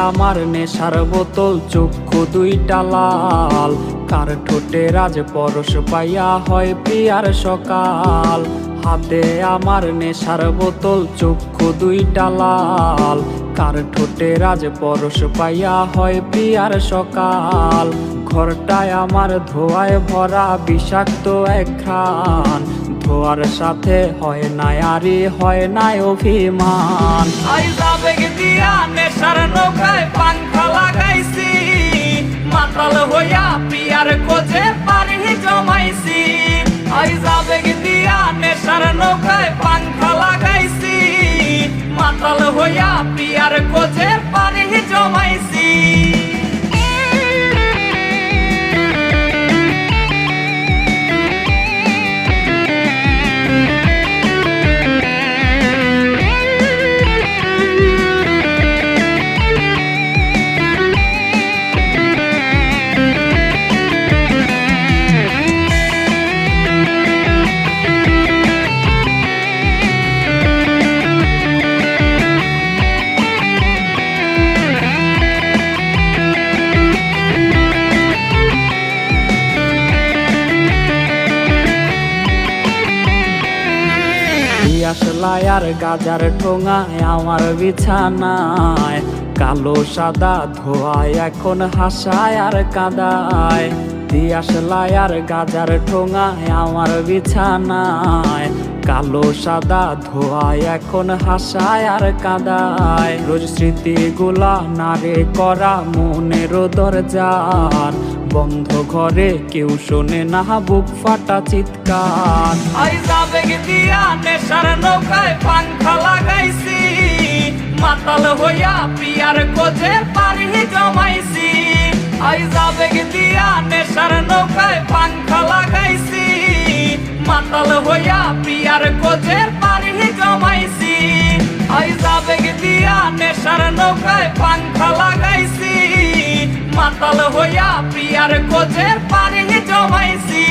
আমার নেশার বোতল, চক্ষু দুইটা লাল। কার ঠোঁটে রাজ পরশ পাইয়া হয় প্রিয়ার সকাল। হাতে আমার নেশার বোতল, চক্ষু দুইটা লাল। কার ঠোঁটে রাজ পরশ পাইয়া হয় প্রিয়ার সকাল। ঘরটায় আমার ধোঁয়ায় ভরা বিষাক্ত এক ঘ্রাণ। ধোয়ার সাথে হয় না আরি, হয় না অভিমান। আবেগ দিয়া নেশার নৌকায় পাংখা লাগাইছি, মাতাল হইয়া প্রিয়ার খোঁজে পারি জমাইছি। আবেগ দিয়া নেশার নৌকায় পাংখা লাগাইছি, মাতাল হইয়া প্রিয়ার খোঁজে পারি জমাইছি। আসলাই আর গাজার ঠোঙায় আমার বিছানায়, কালো সাদা ধোয়ায় এখন হাসায় আর কাদায়। দিয়াশলাই আর গাজার ঠোঙায় আমার বিছানায়, কালো সাদা ধোয়ায় এখন হাসায় আর কাদায়। রোজ স্মৃতিগুলা নারে করা মনের দরজার, বন্ধ ঘরে কেউ শোনে না বুক ফাটা চিৎকার। আবেগ দিয়া নেশার নৌকায় পাংখা লাগাইছি, মাতাল হইয়া প্রিয়ার খোঁজে পারি জমাইছি। আবেগ দিয়া নেশার নৌকায় পাংখা লাগাইছি, মাতাল হইয়া প্রিয়ার খোঁজে পারি জমাইছি। আবেগ দিয়া নেশার নৌকায় পাংখা লাগাইছি, মাতাল হইয়া প্রিয়ার খোঁজে পারি জমাইছি।